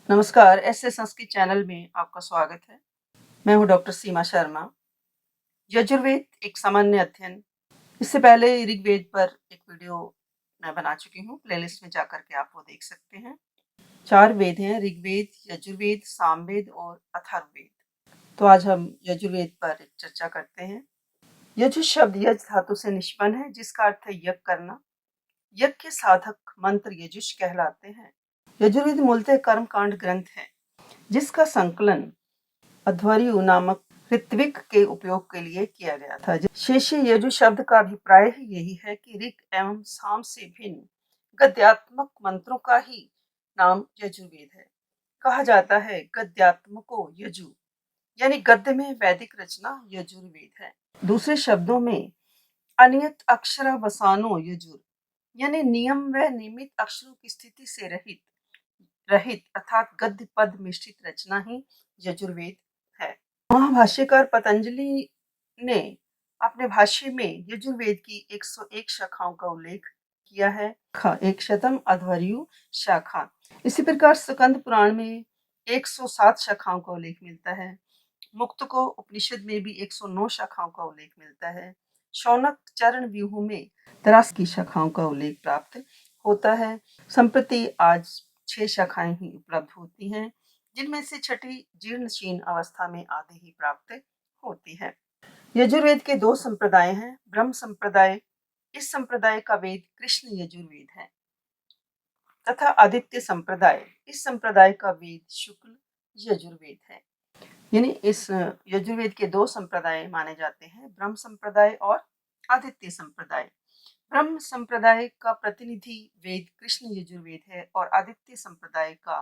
नमस्कार, ऐसे संस्कृत चैनल में आपका स्वागत है। मैं हूं डॉक्टर सीमा शर्मा। यजुर्वेद एक सामान्य अध्ययन। इससे पहले ऋग्वेद पर एक वीडियो मैं बना चुकी हूं। प्लेलिस्ट में जाकर के आप वो देख सकते हैं। 4 वेद हैं: ऋग्वेद, यजुर्वेद, सामवेद और अथर्ववेद। तो आज हम यजुर्वेद पर एक चर्चा करते हैं। यजु शब्द यज धातु से निष्पन्न है, जिसका अर्थ है यज्ञ करना। यज्ञ के साधक मंत्र यजुष कहलाते हैं। यजुर्वेद मूलतः कर्मकांड ग्रंथ है, जिसका संकलन अध्वर्यु नामक ऋत्विक के उपयोग के लिए किया गया था। शेषे यजु शब्द का अभिप्राय ही यही है कि ऋक एवं साम से भिन्न गद्यात्मक मंत्रों का ही नाम यजुर्वेद है। कहा जाता है गद्यात्मको यजु, यानी गद्य में वैदिक रचना यजुर्वेद है। दूसरे शब्दों में अनियत अक्षरावसानो यजुर, यानी नियम व नियमित अक्षरों की स्थिति से रहित रहित अर्थात गद्य पद मिश्रित रचना ही यजुर्वेद है। महाभाष्यकार पतंजलि ने अपने भाष्य में यजुर्वेद की 101 शाखाओं का उल्लेख किया है। एक शतम अध्वर्यु शाखा। इसी प्रकार स्कंद पुराण में 107 शाखाओं का उल्लेख मिलता है। मुक्त को उपनिषद में भी 109 शाखाओं का उल्लेख मिलता है। शौनक चरण व्यूह में 83 की शाखाओं का उल्लेख प्राप्त होता है। संप्रति आज 6 शाखाएं ही उपलब्ध होती हैं, जिनमें से छठी जीर्ण अवस्था में आधे ही प्राप्त होती है। यजुर्वेद के 2 संप्रदाय हैं। ब्रह्म संप्रदाय, इस संप्रदाय का वेद कृष्ण यजुर्वेद है, तथा आदित्य संप्रदाय, इस संप्रदाय का वेद शुक्ल यजुर्वेद है। यानी इस यजुर्वेद के 2 संप्रदाय माने जाते हैं, ब्रह्म संप्रदाय और आदित्य संप्रदाय। ब्रह्म संप्रदाय का प्रतिनिधि वेद कृष्ण यजुर्वेद है और आदित्य संप्रदाय का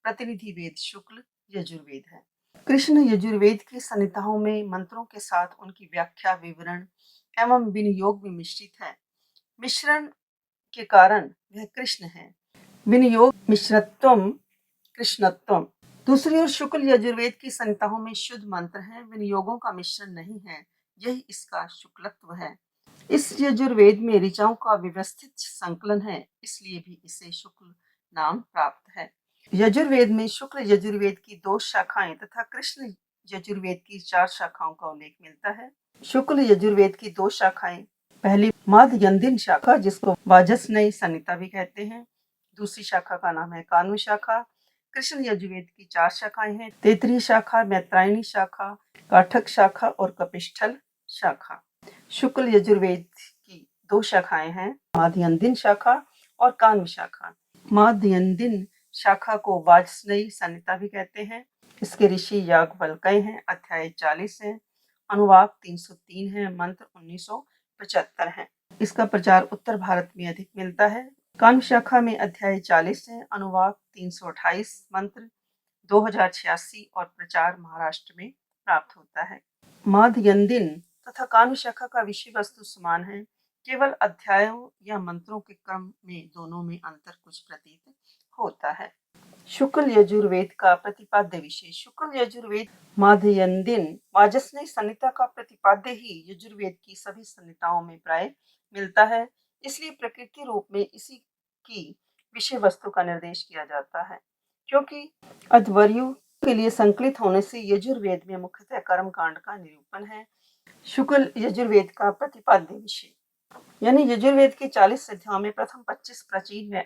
प्रतिनिधि वेद शुक्ल यजुर्वेद है। कृष्ण यजुर्वेद की संहिताओं में मंत्रों के साथ उनकी व्याख्या, विवरण एवं विनियोग में मिश्रित है। मिश्रण के कारण वह कृष्ण है। विनियोग मिश्रत्वम कृष्णत्वम। दूसरी ओर शुक्ल यजुर्वेद की संहिताओं में शुद्ध मंत्र हैं, विनियोगों का मिश्रण नहीं है। यही इसका शुक्लत्व है। इस यजुर्वेद में ऋचाओं का व्यवस्थित संकलन है, इसलिए भी इसे शुक्ल नाम प्राप्त है। यजुर्वेद में शुक्ल यजुर्वेद की 2 शाखाएं तथा कृष्ण यजुर्वेद की 4 शाखाओं का उल्लेख मिलता है। शुक्ल यजुर्वेद की 2 शाखाएं, पहली माध्यन्दिन शाखा, जिसको वाजसनेयी संहिता भी कहते हैं। दूसरी शाखा का नाम है कान्व शाखा। कृष्ण यजुर्वेद की 4 शाखाएं हैं: तैत्तिरीय शाखा, मैत्रायणी शाखा, काठक शाखा और कपिष्ठल शाखा। शुक्ल यजुर्वेद की 2 शाखाएं हैं, माध्यन्दिन शाखा और कान्व शाखा। माध्यन्दिन शाखा को वाजसनेयी संहिता भी कहते हैं। इसके ऋषि याज्ञवल्क्य हैं, अध्याय 40 है, अनुवाक 303 है, मंत्र 1975 है। इसका प्रचार उत्तर भारत में अधिक मिलता है। कान्व शाखा में अध्याय 40 है, अनुवाक 328, मंत्र 2086 और प्रचार महाराष्ट्र में प्राप्त होता है। माध्यन्दिन तथा कान्व शाखा का विषय वस्तु समान है, केवल अध्यायों या मंत्रों के क्रम में दोनों में अंतर कुछ प्रतीत होता है। शुक्ल यजुर्वेद का प्रतिपाद्य विषय। शुक्ल यजुर्वेद माध्यन्दिन वाजसनेयी संहिता का प्रतिपाद्य ही यजुर्वेद की सभी संहिताओं में प्राय मिलता है, इसलिए प्रकृति रूप में इसी की विषय वस्तु का निर्देश किया जाता है। क्योंकि अध्वर्यु के लिए संकलित होने से यजुर्वेद में मुख्यतः कर्मकांड का निरूपण है। शुक्ल यजुर्वेद का प्रतिपाद्य विषय, यानी यजुर्वेद के 40 अध्यायों में प्रथम 25 प्राचीन व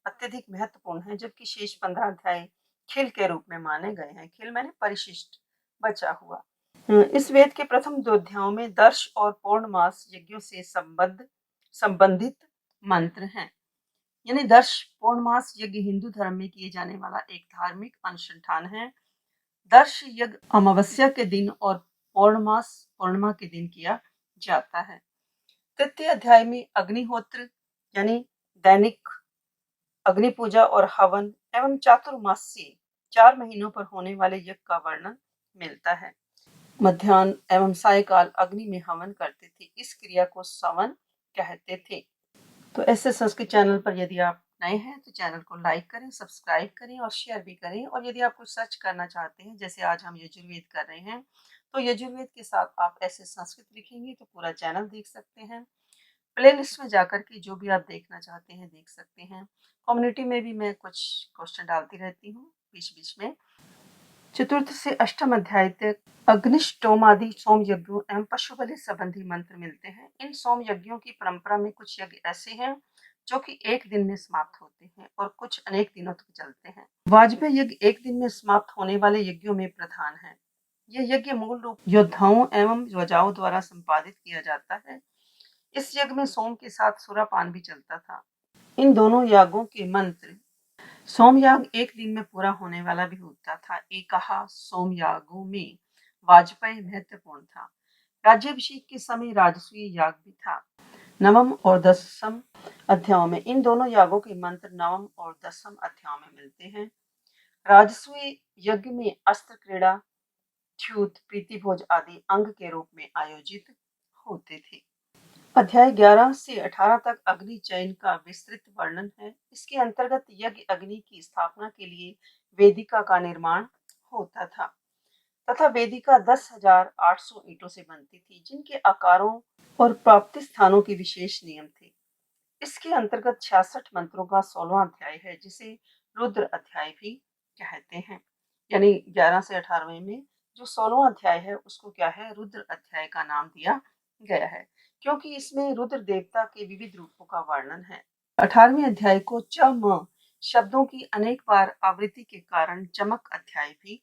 अत्यधिक महत्वपूर्ण है, जबकि शेष 15 अध्याय खिल के रूप में माने गए हैं। खिल मैंने परिशिष्ट, बचा हुआ। इस वेद के प्रथम 2 अध्यायों में दर्श और पौर्णमास यज्ञों से संबंधित मंत्र हैं। यानी दर्श पौर्णमास यज्ञ हिंदू धर्म में किए जाने वाला एक धार्मिक अनुष्ठान है। दर्श यज्ञ अमावस्या के दिन और पूर्णिमा के दिन किया जाता है। तृतीय अध्याय में अग्निहोत्र यानी दैनिक अग्नि पूजा और हवन एवं चातुर्मास्य 4 महीनों पर होने वाले यज्ञ का वर्णन मिलता है। मध्याह्न एवं सायकाल अग्नि में हवन करते थे, इस क्रिया को सवन कहते थे। तो ऐसे संस्कृत चैनल पर यदि आप नए हैं तो चैनल को लाइक करें, सब्सक्राइब करें और शेयर भी करें। और यदि आप कुछ सर्च करना चाहते हैं, जैसे आज हम यजुर्वेद कर रहे हैं, तो यजुर्वेद के साथ आप ऐसे संस्कृत लिखेंगे तो पूरा चैनल देख सकते हैं। प्ले लिस्ट में जाकर के जो भी आप देखना चाहते हैं देख सकते हैं। कम्युनिटी में भी मैं कुछ क्वेश्चन डालती रहती हूँ, बीच बीच में। चतुर्थ से अष्टम अध्याय तक अग्निष्टोमादि सोम यज्ञों एवं पशु बलि संबंधी मंत्र मिलते हैं। इन सोम यज्ञों की परंपरा में कुछ यज्ञ ऐसे हैं जो कि एक दिन में समाप्त होते हैं और कुछ अनेक दिनों तक चलते हैं। वाजपेयी यज्ञ एक दिन में समाप्त होने वाले यज्ञों में प्रधान है। यह यज्ञ मूल रूप योद्धाओं एवं ध्वजाओं द्वारा संपादित किया जाता है। इस यज्ञ में सोम के साथ सुरापान भी चलता था। इन दोनों यागों के मंत्र सोमयाग एक दिन में पूरा होने वाला भी होता था। एकाहा सोमयागों में वाजपेयी महत्वपूर्ण था। राज्याभिषेक के समय राजसूय याग भी था। नवम और दसम अध्यायों में इन दोनों यागों के मंत्र नवम और दसम अध्यायों में मिलते हैं। राजसूय यज्ञ में अस्त्र क्रीड़ा, द्यूत, प्रीति भोज आदि अंग के रूप में आयोजित होते थे। अध्याय 11 से 18 तक अग्नि चयन का विस्तृत वर्णन है। इसके अंतर्गत यज्ञ अग्नि की स्थापना के लिए वेदिका का निर्माण होता था तथा वेदिका 10,800 ईंटों से बनती थी, जिनके आकारों और प्राप्ति स्थानों के विशेष नियम थे। इसके अंतर्गत 66 मंत्रों का 16वां अध्याय है, जिसे रुद्र अध्याय भी कहते हैं। यानी 11 से 18वें में जो 16वां अध्याय है उसको क्या है, रुद्र अध्याय का नाम दिया गया है, क्योंकि इसमें रुद्र देवता के विविध रूपों का वर्णन है। 18वें अध्याय को चम शब्दों की अनेक बार आवृत्ति के कारण चमक अध्याय भी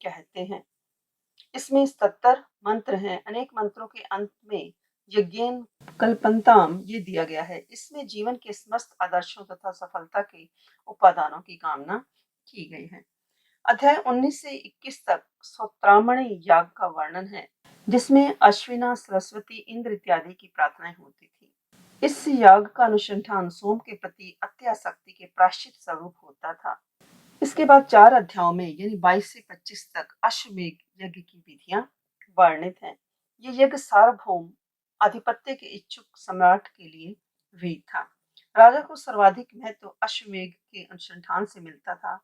कहते हैं। इसमें 77 मंत्र हैं। अनेक मंत्रों के अंत में यज्ञेन कल्पंताम ये दिया गया है। इसमें जीवन के समस्त आदर्शों तथा सफलता के उपादानों की कामना की गई है। अध्याय 19 से 21 तक सौत्रामणि याग का वर्णन है, जिसमें अश्विना, सरस्वती, इंद्र इत्यादि की प्रार्थनाएं होती थी। इस याग का अनुसंधान सोम के प्रति अत्यासक्ति के प्रायश्चित स्वरूप होता था। इसके बाद 4 अध्यायों में यानी 22 से 25 तक अश्वमेध यज्ञ की विधियां वर्णित हैं। ये यज्ञ सार्वभौम आधिपत्य के इच्छुक सम्राट के लिए वेद था। राजा को सर्वाधिक महत्व अश्वमेध के अनुसंधान से मिलता था।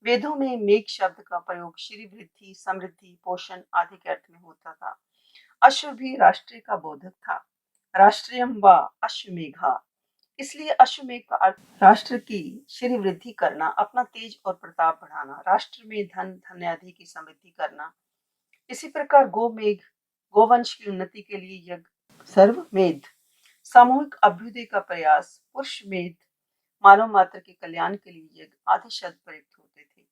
वेदों में मेघ शब्द का प्रयोग श्री वृद्धि, समृद्धि, पोषण आदि के अर्थ में होता था। अश्व भी राष्ट्रीय का बोधक था। राष्ट्रीयम व अश्वमेघा, इसलिए अश्वमेध का अर्थ राष्ट्र की श्री वृद्धि करना, अपना तेज और प्रताप बढ़ाना, राष्ट्र में धन धन्यादि की समृद्धि करना। इसी प्रकार गोमेघ, गोवंश की उन्नति के लिए यज्ञ, सर्वमेध सामूहिक अभ्युदय का प्रयास, पुरुषमेध मानव मात्र के कल्याण के लिए यज्ञ आदि शब्द प्रयुक्त होते थे।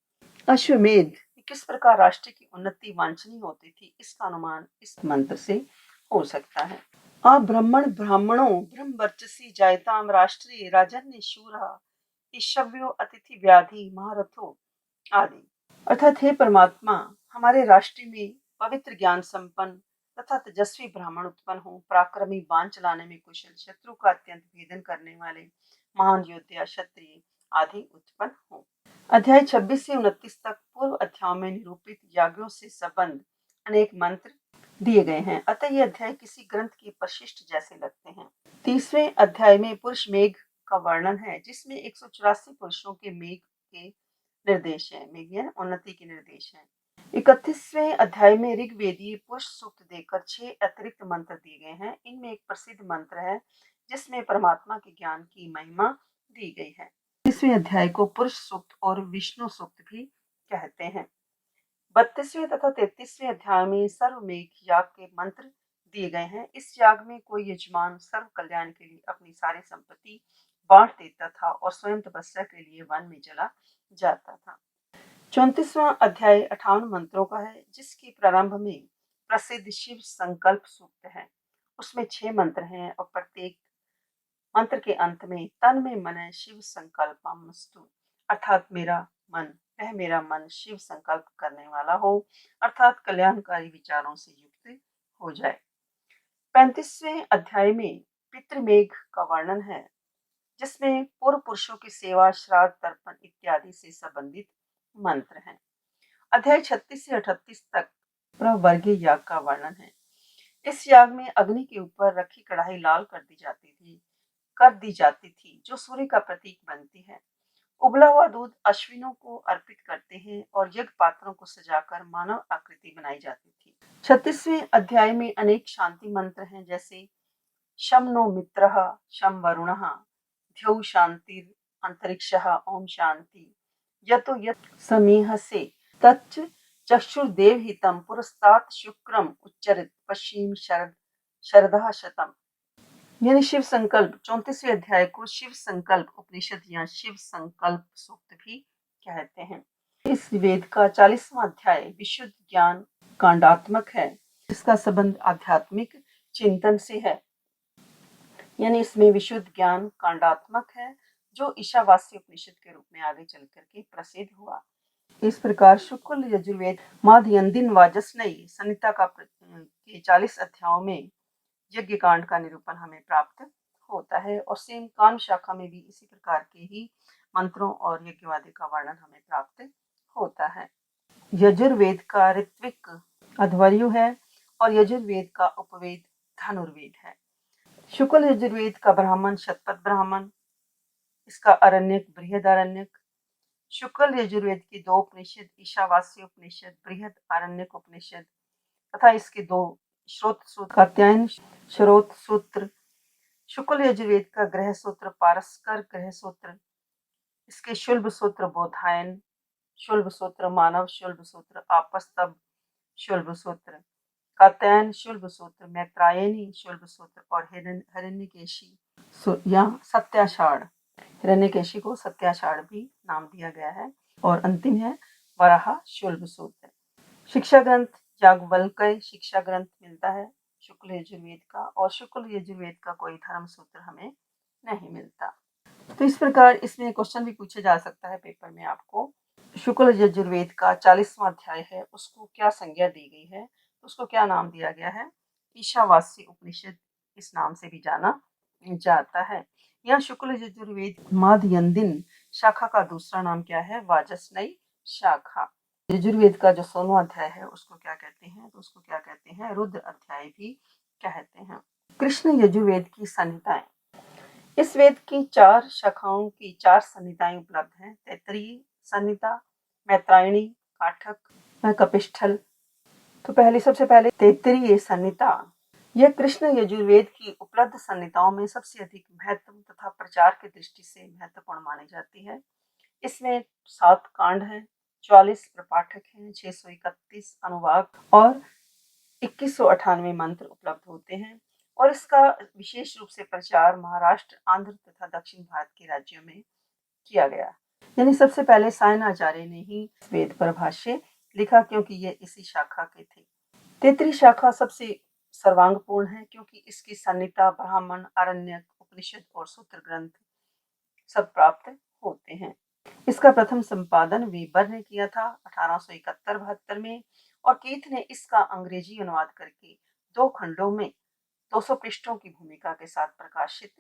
अश्वमेध किस प्रकार राष्ट्र की उन्नति वांछनीय होती थी, इसका अनुमान इस मंत्र से हो सकता है। ब्राह्मण ब्राह्मणों ब्रह्म वर्चसी जायताम राष्ट्रीय राजन्य शूरा ईशव्यो अतिथि व्याधि महारथो आदि। अर्थात हे परमात्मा, हमारे राष्ट्र में पवित्र ज्ञान संपन्न तथा तेजस्वी ब्राह्मण उत्पन्न हो, पराक्रमी, बाण चलाने में कुशल, शत्रु का अत्यंत भेदन करने वाले महान योद्धा, क्षत्रिय आदि उत्पन्न हो। अध्याय 26 से 29 तक पूर्व अध्यायों में निरूपित याज्ञों से संबंध अनेक मंत्र दिए गए हैं, अतः ये अध्याय किसी ग्रंथ के परिशिष्ट जैसे लगते हैं। 30वें अध्याय में पुरुष मेघ का वर्णन है, जिसमें 184 पुरुषों के मेघ के निर्देश है, मेघ उन्नति के निर्देश है। 31वें अध्याय में ऋग्वेदीय पुरुष सूक्त देकर 6 अतिरिक्त मंत्र दिए गए हैं। इनमें एक प्रसिद्ध मंत्र है जिसमें परमात्मा के ज्ञान की महिमा दी गई है। 30वें अध्याय को पुरुष सूक्त और विष्णु सूक्त भी कहते हैं। 32वें तथा 33वें अध्याय में सर्वमेघ याग के मंत्र दिए गए हैं। इस याग में कोई यजमान सर्व कल्याण के लिए अपनी सारी संपत्ति बांट देता था और स्वयं तपस्या के लिए वन में चला जाता था। 34वां अध्याय 58 मंत्रों का है, जिसके प्रारंभ में प्रसिद्ध शिव संकल्प सूक्त है। उसमें 6 मंत्र हैं और प्रत्येक मंत्र के अंत में तन में मन शिव संकल्पमस्तु, अर्थात मेरा मन, वह मेरा मन शिव संकल्प करने वाला हो, अर्थात कल्याणकारी विचारों से युक्त हो जाए। 35वें अध्याय में पितृमेघ का वर्णन है, जिसमें पूर्व पुरुषों की सेवा, श्राद्ध, तर्पण इत्यादि से संबंधित मंत्र हैं। अध्याय 36 से 38 तक प्रवर्गीय याग का वर्णन है। इस याग में अग्नि के ऊपर रखी कढ़ाई लाल कर दी जाती थी, जो सूर्य का प्रतीक बनती है। उबला हुआ दूध अश्विनों को अर्पित करते हैं और यज्ञ पात्रों को सजाकर मानव आकृति बनाई जाती थी। 36वें अध्याय में अनेक शांति मंत्र हैं, जैसे शम नो मित्रः, शम वरुणः, ध्यौ शांतिर अंतरिक्षः, ओम शांति, यतो यत् समीह से तच्च चक्षुर्देवहितं पुरस्तात् शुक्रम उच्चरित पश्चिम शरदः शतम। यानी शिव संकल्प 34वें अध्याय को शिव संकल्प उपनिषद या शिव संकल्प सूक्त भी कहते हैं। इस वेद का 40वां अध्याय विशुद्ध ज्ञान कांडात्मक है। इसका संबंध आध्यात्मिक चिंतन से है, यानी इसमें विशुद्ध ज्ञान कांडात्मक है जो ईशावास्य उपनिषद के रूप में आगे चल करके प्रसिद्ध हुआ। इस प्रकार शुक्ल यजुर्वेद माध्यंदिन वाजसनेयी संहिता के 40 अध्यायों में यज्ञ कांड का निरूपण हमें प्राप्त होता है और सेम कान शाखा में भी इसी प्रकार के ही मंत्रों और यज्ञवादी का वर्णन हमें प्राप्त होता है। यजुर्वेद का ऋत्विक अध्वर्यु है और यजुर्वेद का उपवेद धनुर्वेद है। शुक्ल यजुर्वेद का ब्राह्मण शतपथ ब्राह्मण, इसका अरण्यक बृहद अरण्यक। शुक्ल यजुर्वेद की 2 उपनिषद ईशावास्य उपनिषद बृहद आरण्यक उपनिषद तथा इसके 2 श्रोत सूत्र कात्यायन श्रोत सूत्र। शुक्ल यजुर्वेद का ग्रह सूत्र पारस्कर ग्रह सूत्र, इसके शुल्ब सूत्र बोधायन शुल्ब सूत्र, मानव शुल्ब सूत्र, आपस्तब शुल्ब सूत्र, कात्यायन शुल्ब सूत्र, मैत्रायणी शुल्ब सूत्र और हिरण्यकेशी या सत्याषाढ़। हिरण्यकेशी को सत्याषाढ़ भी नाम दिया गया है। और अंतिम है वराह शुल्ब सूत्र। शिक्षा ग्रंथ याज्ञवल्क्य शिक्षा ग्रंथ मिलता है शुक्ल यजुर्वेद का, और शुक्ल यजुर्वेद का कोई धर्म सूत्र हमें नहीं मिलता। तो इस प्रकार इसमें क्वेश्चन भी पूछा जा सकता है पेपर में आपको। शुक्ल यजुर्वेद का 40वां अध्याय है, उसको क्या संज्ञा दी गई है, उसको क्या नाम दिया गया है? ईशावास्य उपनिषद इस नाम से भी जाना जाता है। यह शुक्ल यजुर्वेद माध्यंदिन शाखा का दूसरा नाम क्या है? वाजसनेयी शाखा। यजुर्वेद का जो 16वां अध्याय है उसको क्या कहते हैं? तो उसको क्या कहते हैं? रुद्र अध्याय भी कहते हैं। कृष्ण यजुर्वेद की संहिताएं। इस वेद की 4 शाखाओं की 4 संहिताएं उपलब्ध हैं। तैत्तिरीय संहिता, मैत्रायणी, काठक, कपिष्ठल। तो सबसे पहले तैत्तिरीय संहिता। यह कृष्ण यजुर्वेद की उपलब्ध संहिताओं में सबसे अधिक महत्व तथा प्रचार की दृष्टि से महत्वपूर्ण मानी जाती है। इसमें 7 कांड हैं, 44 प्रपाठक हैं, 631 अनुवाक और 2198 मंत्र उपलब्ध होते हैं। और इसका विशेष रूप से प्रचार महाराष्ट्र, आंध्र तथा दक्षिण भारत के राज्यों में किया गया। यानी सबसे पहले सायणाचार्य ने ही वेद पर भाष्य लिखा, क्योंकि ये इसी शाखा के थे। तैत्तिरीय शाखा सबसे सर्वांगपूर्ण है, क्योंकि इसकी संहिता, ब्राह्मण, आरण्यक, उपनिषद और सूत्र ग्रंथ सब प्राप्त होते हैं। इसका प्रथम संपादन वीबर ने किया था 1871-72 में, और कीथ ने इसका अंग्रेजी अनुवाद करके 2 खंडों में 200 पृष्ठों की भूमिका के साथ प्रकाशित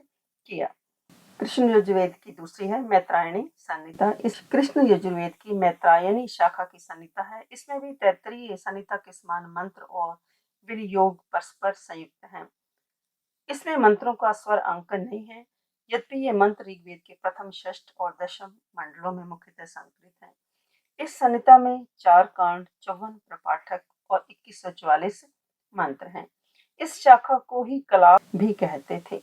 किया। कृष्ण यजुर्वेद की दूसरी है मैत्रायणी संहिता। इस कृष्ण यजुर्वेद की मैत्रायणी शाखा की संहिता है। इसमें भी तैत्तिरीय संहिता के समान मंत्र और विनियोग परस्पर संयुक्त हैं। इसमें मंत्रों का स्वर अंकन नहीं है, यद्यपि ये मंत्र ऋग्वेद के प्रथम, षष्ठ और दशम मंडलों में मुख्यतः संकलित हैं। इस संहिता में 4 कांड, 54 प्रपाठक और 2144 मंत्र हैं। इस शाखा को ही कला भी कहते थे।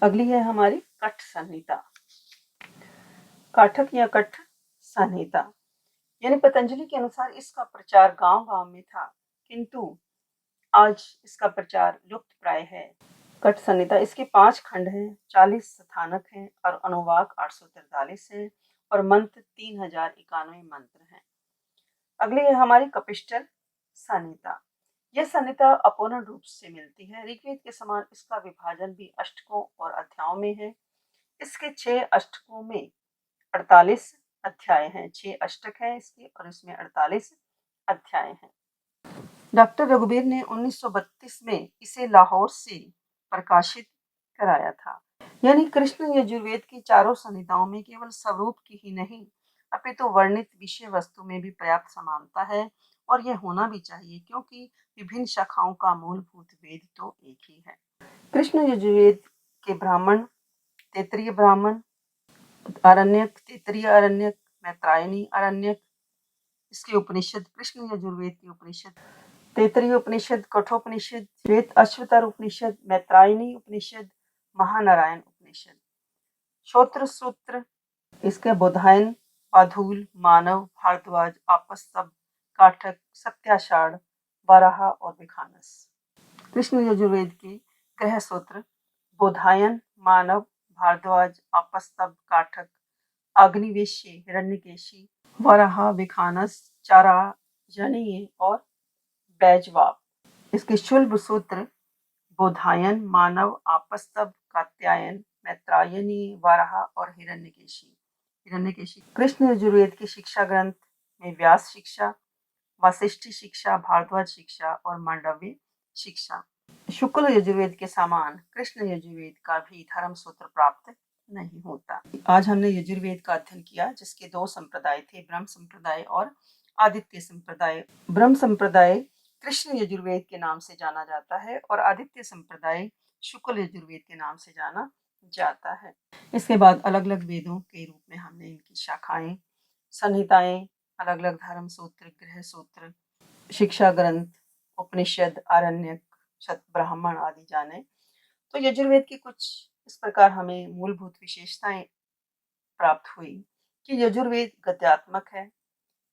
अगली है हमारी कठ संहिता। काठक या कठ संहिता, यानी पतंजलि के अनुसार इसका प्रचार गांव-गांव में था, किंतु आज इसका प्रचार लुप्त प्राय है। कठ संहिता, इसके 5 खंड हैं, 40 स्थानक हैं और अनुवाक 843 हैं और मंत्र 3091 मंत्र हैं। अगली है हमारी कपिष्ठल संहिता। यह संहिता अपूर्ण रूप से मिलती है। ऋग्वेद के समान इसका विभाजन भी अष्टकों और अध्यायों में है। इसके 6 अष्टकों में 48 अध्याय हैं, 6 अष्टक हैं इसके और इसमें 48 अध्याय हैं। डॉक्टर रघुबीर ने 1932 में इसे लाहौर से प्रकाशित कराया था। यानी कृष्ण यजुर्वेद की चारों संहिताओं में केवल स्वरूप की ही नहीं, अपितु वर्णित विषय वस्तु में भी पर्याप्त समानता है, और यह होना भी चाहिए, क्योंकि विभिन्न शाखाओं का मूलभूत वेद तो एक ही है। कृष्ण यजुर्वेद के ब्राह्मण तैत्तिरीय ब्राह्मण, आरण्यक तैत्तिरीय आरण्यक, मैत्रायणी आरण्यक। इसके उपनिषद कृष्ण यजुर्वेद के उपनिषद तैत्तिरीय उपनिषद, कठोपनिषद, श्वेत अश्वतर उपनिषद, मैत्रायणी उपनिषद, महानारायण उपनिषद। श्रोत्र सूत्र इसके बोधायन, अधूल, मानव, भारद्वाज, आपस्तब, काठक, सत्याषाढ़, वराह और विखानस। कृष्ण यजुर्वेद के ग्रह सूत्र बोधायन, मानव, भारद्वाज, आपस्तब, काठक, अग्निवेश्य, हिरण्यकेशी, वराह, विखानस, चाराजनीय और बैजवाप। इसके शुल्ब सूत्र बोधायन, मानव, आपस्तब, कात्यायन, मैत्रायनी, वराह और हिरण्यकेशी। कृष्ण यजुर्वेद के शिक्षा ग्रंथ में व्यास शिक्षा, वासिष्ठी शिक्षा, भारद्वाज शिक्षा और मांडव्य शिक्षा। शुक्ल यजुर्वेद के समान कृष्ण यजुर्वेद का भी धर्म सूत्र प्राप्त नहीं होता। आज हमने यजुर्वेद का अध्ययन किया, जिसके दो संप्रदाय थे, ब्रह्म संप्रदाय और आदित्य संप्रदाय। ब्रह्म संप्रदाय कृष्ण यजुर्वेद के नाम से जाना जाता है और आदित्य संप्रदाय शुक्ल यजुर्वेद के नाम से जाना जाता है। इसके बाद अलग अलग वेदों के रूप में हमने इनकी शाखाएं, संहिताएं, अलग अलग धर्म सूत्र, गृह सूत्र, शिक्षा ग्रंथ, उपनिषद, आरण्यक, ब्राह्मण आदि जाने। तो यजुर्वेद की कुछ इस प्रकार हमें मूलभूत विशेषताएं प्राप्त हुई कि यजुर्वेद गद्यात्मक है।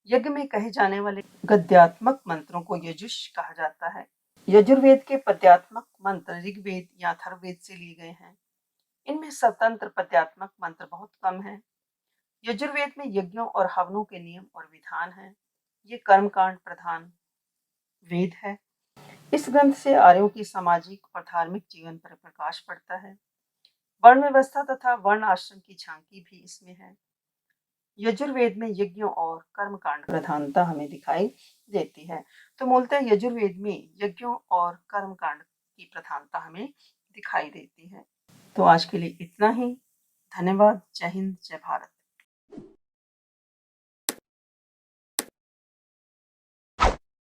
यज्ञ में कहे जाने वाले गद्यात्मक मंत्रों को यजुष कहा जाता है। यजुर्वेद के पद्यात्मक मंत्र ऋग्वेद या अथर्ववेद से लिए गए हैं। इनमें स्वतंत्र पद्यात्मक मंत्र बहुत कम है। यजुर्वेद में यज्ञों और हवनों के नियम और विधान हैं। ये कर्मकांड प्रधान वेद है। इस ग्रंथ से आर्यों की सामाजिक और धार्मिक जीवन पर प्रकाश पड़ता है। वर्ण व्यवस्था तथा वर्ण आश्रम की झांकी भी इसमें है। यजुर्वेद में यज्ञों और कर्मकांड प्रधानता हमें दिखाई देती है। तो मूलतः यजुर्वेद में यज्ञों और कर्मकांड की प्रधानता हमें दिखाई देती है। तो आज के लिए इतना ही। धन्यवाद। जय हिंद, जय भारत।